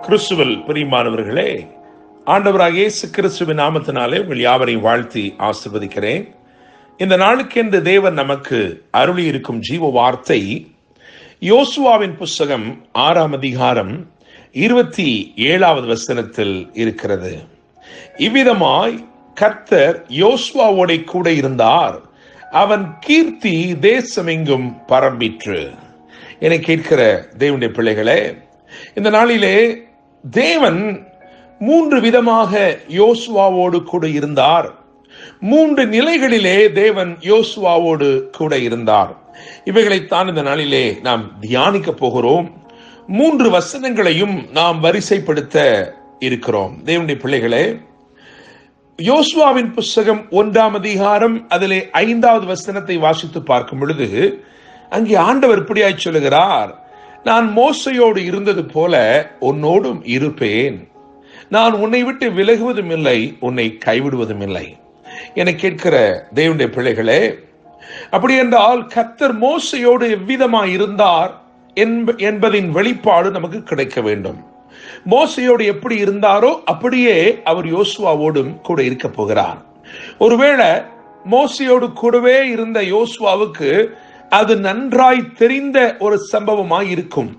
கிறிஸ்துவில் பிரியமானவர்களே, ஆண்டவராகிய இயேசு கிறிஸ்துவின் நாமத்தினாலே உங்கள் யாவரையும் வாழ்த்தி ஆசீர்வதிக்கிறேன். இந்த நாளுக்கென்று தேவன் நமக்கு அருளி இருக்கும் ஜீவ வார்த்தை யோசுவாவின் புஸ்தகம் 6ஆம் அதிகாரம் 27வது வசனத்தில் இருக்கிறது. இவ்விதமாய் கர்த்தர் யோசுவாவோட கூட இருந்தார், அவன் கீர்த்தி தேசமெங்கும் பரம்பிற்று. என கேட்கிற தேவனுடைய பிள்ளைகளே, இந்த நாளிலே தேவன் 3 விதமாக யோசுவாவோடு கூட இருந்தார். 3 நிலைகளிலே தேவன் யோசுவாவோடு கூட இருந்தார். இவைகளைத்தான் இந்த நாளிலே நாம் தியானிக்க போகிறோம். 3 வசனங்களையும் நாம் வரிசைப்படுத்த இருக்கிறோம். தேவனுடைய பிள்ளைகளே, யோசுவாவின் புஸ்தகம் 1ஆம் அதிகாரம் அதிலே 5வது வசனத்தை வாசித்து பார்க்கும் பொழுது அங்கே ஆண்டவர் இப்படியாய் சொல்லுகிறார், நான் மோசையோடு இருந்தது போல உன்னோடும் இருப்பேன், நான் உன்னை விட்டு விலகுவதும் இல்லை, உன்னை கைவிடுவதும் இல்லை. என கேட்கிற தேவனுடைய பிள்ளைகளே, அப்படி என்றால் கர்த்தர் மோசையோடு எவ்விதமாய் இருந்தார் என்பதின் வெளிப்பாடு நமக்கு கிடைக்க வேண்டும். மோசையோடு எப்படி இருந்தாரோ அப்படியே அவர் யோசுவாவோடும் கூட இருக்க போகிறார். ஒருவேளை மோசையோடு கூடவே இருந்த யோசுவாவுக்கு அது நன்றாய் தெரிந்த ஒரு சம்பவமாய் இருக்கும்.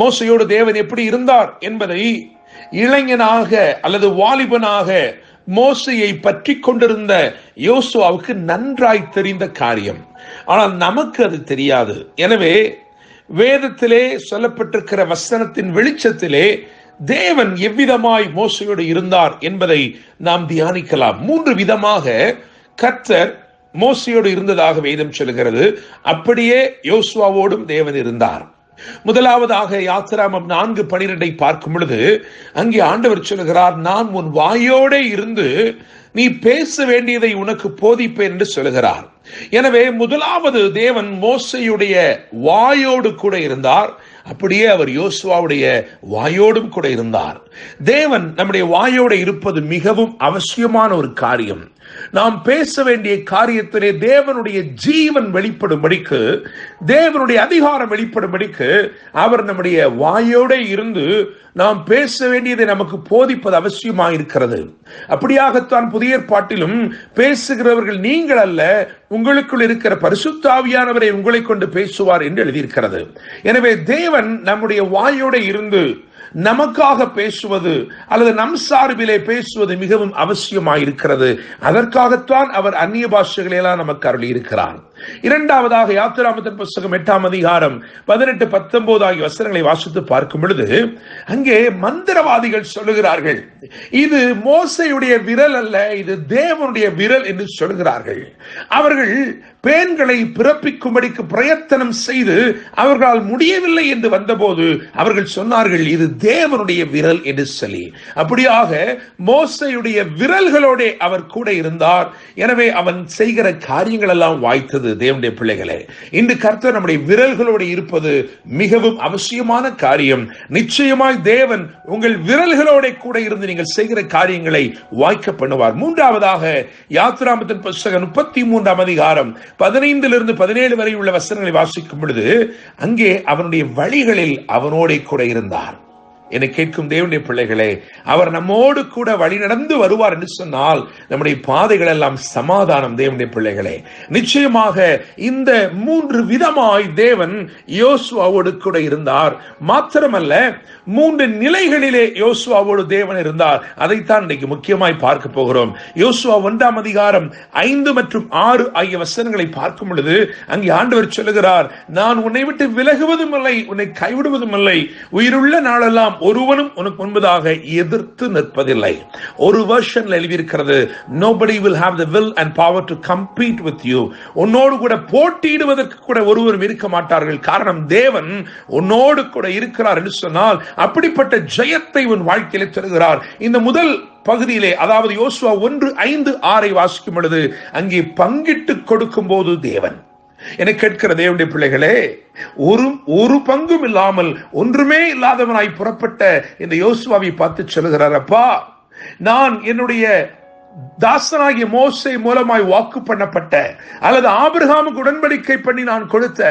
மோசையோடு தேவன் எப்படி இருந்தார் என்பதை இளைஞனாக அல்லது வாலிபனாக மோசையை பற்றி கொண்டிருந்த யோசுவாவுக்கு நன்றாய் தெரிந்த காரியம். ஆனால் நமக்கு அது தெரியாது. எனவே வேதத்திலே சொல்லப்பட்டிருக்கிற வசனத்தின் வெளிச்சத்திலே தேவன் எவ்விதமாய் மோசையோடு இருந்தார் என்பதை நாம் தியானிக்கலாம். 3 விதமாக கர்த்தர் மோசையோடு இருந்ததாக வேதம் சொல்கிறது. அப்படியே யோசுவாவோடும் தேவன் இருந்தார். முதலாவதாக யாத்திராகமம் 4:12 பார்க்கும் பொழுது அங்கே ஆண்டவர் சொல்லுகிறார், நான் உன் வாயோட இருந்து நீ பேச வேண்டியதை உனக்கு போதிப்பேன் என்று சொல்லுகிறார். எனவே முதலாவது தேவன் மோசையுடைய வாயோடு கூட இருந்தார், அப்படியே அவர் யோசுவாவுடைய வாயோடும் கூட இருந்தார். தேவன் நம்முடைய வாயோடு இருப்பது மிகவும் அவசியமான ஒரு காரியம். நாம் பேச வேண்டிய காரியத்திலே தேவனுடைய ஜீவன் வெளிப்படும்படிக்கு, தேவனுடைய அதிகாரம் வெளிப்படும்படிக்கு அவர் நம்முடைய வாயோட இருந்து நாம் பேச வேண்டியதை நமக்கு போதிப்பது அவசியமாக இருக்கிறது. அப்படியாகத்தான் புதிய ஏற்பாட்டிலும் பேசுகிறவர்கள் நீங்கள் அல்ல, உங்களுக்குள் இருக்கிற பரிசுத்த ஆவியானவரை உங்களை கொண்டு பேசுவார் என்று எழுதியிருக்கிறது. எனவே தேவன் நம்முடைய வாயோட இருந்து நமக்காக பேசுவது அல்லது நம் சார்பிலே பேசுவது மிகவும் அவசியமாயிருக்கிறது. அதற்காகத்தான் அவர் அந்நிய பாஷைகளை எல்லாம் நமக்கு அருளி இருக்கிறார். இரண்டாவதாக யாத்திராகமத்தின் புஸ்தகம் 8ஆம் அதிகாரம் 18-19 ஆகிய வசனங்களை வாசித்து பார்க்கும் பொழுது அங்கே மந்திரவாதிகள் சொல்லுகிறார்கள், இது மோசையுடைய விரல் அல்ல, இது தேவனுடைய விரல் என்று சொல்கிறார்கள். அவர்கள் பேன்களை பிறப்பிக்கும்படிக்கு பிரயத்தனம் செய்து அவர்களால் முடியவில்லை என்று வந்தபோது அவர்கள் சொன்னார்கள், இது தேவனுடைய விரல் என்று சொல்லி. அப்படியாக மோசையுடைய விரல்களோட அவர் கூட இருந்தார். எனவே அவன் செய்கிற காரியங்கள் எல்லாம் வாய்த்தது. தேவனுடைய பிள்ளைகளே, இன்று கர்த்தர் நம்முடைய விரல்களோடு இருப்பது மிகவும் அவசியமான காரியம். நிச்சயமாய் தேவன் உங்கள் விரல்களோட கூட இருந்து நீங்கள் செய்கிற காரியங்களை வாய்க்க பண்ணுவார். மூன்றாவதாக யாத்திராகமத்தின் புஸ்தகம் 33ஆம் அதிகாரம் 15-17 வரை உள்ள வசனங்களை வாசிக்கும் பொழுது அங்கே அவனுடைய வழிகளில் அவனோட கூட இருந்தார். என கேட்கும் தேவனுடைய பிள்ளைகளே, அவர் நம்மோடு கூட வழி நடந்து வருவார் என்று சொன்னால் நம்முடைய பாதைகள் எல்லாம் சமாதானம். தேவனுடைய பிள்ளைகளே, நிச்சயமாக இந்த 3 விதமாய் தேவன் யோசுவாவோடு கூட இருந்தார். மாத்திரமல்ல, 3 நிலைகளிலே யோசுவாவோடு தேவன் இருந்தார். அதைத்தான் இன்னைக்கு முக்கியமாய் பார்க்க போகிறோம். யோசுவா 1ஆம் அதிகாரம் 5 மற்றும் 6 ஆகிய வசனங்களை பார்க்கும் பொழுது அங்கே ஆண்டவர் சொல்லுகிறார், நான் உன்னை விட்டு விலகுவதும் இல்லை, உன்னை கைவிடுவதும் இல்லை, உயிருள்ள நாளெல்லாம் ஒருவனும் உனக்கு முன்பதாக எதிர்த்து நிற்பதில்லை. ஒரு வெர்ஷன்ல எழுதியிருக்கிறது, nobody will have the will and power to compete with you. உன்னோடு கூட போட்டியிடுவதற்கு கூட ஒருவரும் இருக்க மாட்டார்கள். காரணம், தேவன் உன்னோடு கூட இருக்கிறார் என்று சொன்னால் அப்படிப்பட்ட ஜெயத்தை உன் வாழ்க்கையிலே தருகிறார். இந்த முதல் பகுதியிலே, அதாவது யோசுவா 1:5-6 வாசிக்கும் பொழுது அங்கே பங்கிட்டு கொடுக்கும் போது தேவன், என கேட்கிற தேவனுடைய பிள்ளைகளே, ஒரு பங்கும் இல்லாமல் ஒன்றுமே இல்லாதவனாய் புறப்பட்ட இந்த யோசுவாவை பார்த்து சொல்லுகிறார், அப்பா, நான் என்னுடைய தாசனாகிய மோசே மூலமாய் வாக்கு பண்ணப்பட்ட அல்லது ஆபிரகாமுக்கு உடன்படிக்கை பண்ணி நான் கொடுத்த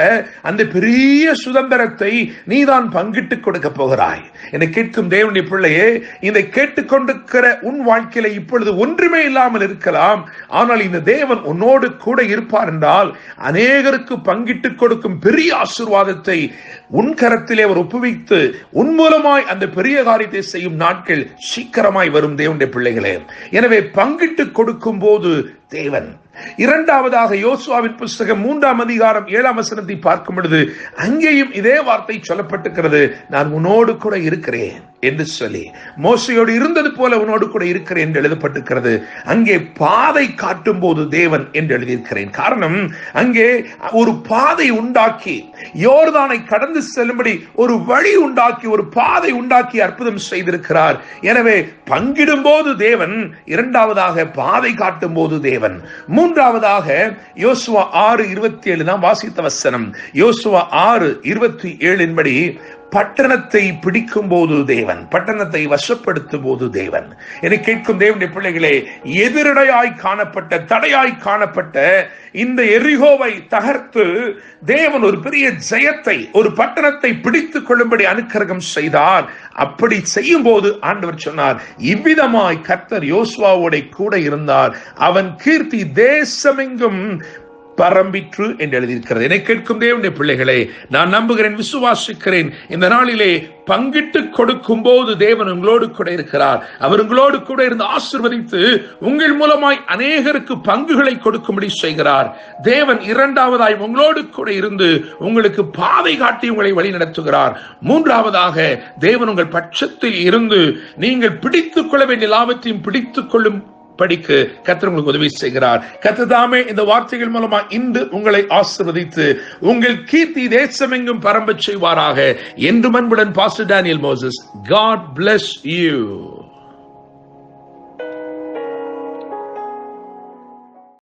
அந்த பெரிய சுதந்திரத்தை நீதான் பங்கிட்டு கொடுக்க போகிறாய். என்னை கேட்கும் தேவனுடைய பிள்ளையே, இதை கேட்டுக்கொண்டிருக்கிற உன் வாழ்க்கையில இப்பொழுது ஒன்றுமே இல்லாமல் இருக்கலாம். ஆனால் இந்த தேவன் உன்னோடு கூட இருப்பார் என்றால் அநேகருக்கு பங்கிட்டு கொடுக்கும் பெரிய ஆசீர்வாதத்தை உன் கரத்திலே அவர் ஒப்புவித்து உன் மூலமாய் அந்த பெரிய காரியத்தை செய்யும் நாட்கள் சீக்கிரமாய் வரும் தேவனுடைய பிள்ளைகளே. எனவே பங்கிட்டு கொடுக்கும் போது தேவன். இரண்டாவதாக யோசுவாவின் புஸ்தகம் 3ஆம் அதிகாரம் 7ஆம் வசனத்தை பார்க்கும் பொழுது அங்கேயும் இதே வார்த்தை சொல்லப்பட்டிருக்கிறது, நான் உன்னோடு கூட இருக்கிறேன் என்று சொல்லி. மோசையோடு இருந்தது போல உன்னோடு கூட இருக்கிறேன் என்று எழுதப்பட்டிருக்கிறது. அங்கே பாதை காட்டும் போது தேவன் என்று எழுதியிருக்கிறேன். காரணம், அங்கே ஒரு பாதை உண்டாக்கி யோர்தானை கடந்து செல்லும்படி ஒரு வழி உண்டாக்கி ஒரு பாதை உண்டாக்கி அற்புதம் செய்திருக்கிறார். எனவே பங்கிடும் போது தேவன், இரண்டாவதாக பாதை காட்டும் போது தேவன், மூன்றாவதாக யோசுவா 6:27 தான் வாசித்த வசனம். யோசுவா 6:27 படி பட்டணத்தை பிடிக்கும் போது தேவன், பட்டணத்தை வசப்படுத்தும் போது தேவன். என்னை கேட்கும் தேவனுடைய பிள்ளைகளே, எதிரடையாய் காணப்பட்ட, தடையாய் காணப்பட்ட இந்த எரிகோவை தகர்த்து தேவன் ஒரு பெரிய ஜெயத்தை, ஒரு பட்டணத்தை பிடித்துக் கொள்ளும்படி அனுக்கிரகம் செய்தார். அப்படி செய்யும் போது ஆண்டவர் சொன்னார், இவ்விதமாய் கர்த்தர் யோசுவாவோட கூட இருந்தார், அவன் கீர்த்தி தேசமெங்கும் பரம்பிற்று என்று எழுதியிருக்கிறது. என்னை கேட்கும் தேவனுடைய பிள்ளைகளே, நான் நம்புகிறேன், விசுவாசிக்கிறேன், இந்த நாளிலே பங்கிட்டு கொடுக்கும் போது தேவன் உங்களோடு கூட இருக்கிறார். அவர் உங்களோடு கூட இருந்து ஆசீர்வதித்து உங்கள் மூலமாய் அநேகருக்கு பங்குகளை கொடுக்கும்படி செய்கிறார். தேவன் இரண்டாவதாய் உங்களோடு கூட இருந்து உங்களுக்கு பாதை காட்டி உங்களை வழி நடத்துகிறார். மூன்றாவதாக தேவன் உங்கள் பட்சத்தில் இருந்து நீங்கள் பிடித்துக் கொள்ள வேண்டிய லாபத்தையும் பிடித்துக் கொள்ளும் படிக்கு கர்த்தர் உங்களுக்கு உதவி செய்கிறார். கர்த்தர் தாமே இந்த வார்த்தைகள் மூலமா இன்று உங்களை ஆசீர்வதித்து உங்கள் கீர்த்தி தேசமெங்கும் பரம்பச் செய்வாராக. என்று அன்புடன் pastor Daniel Moses. God bless you.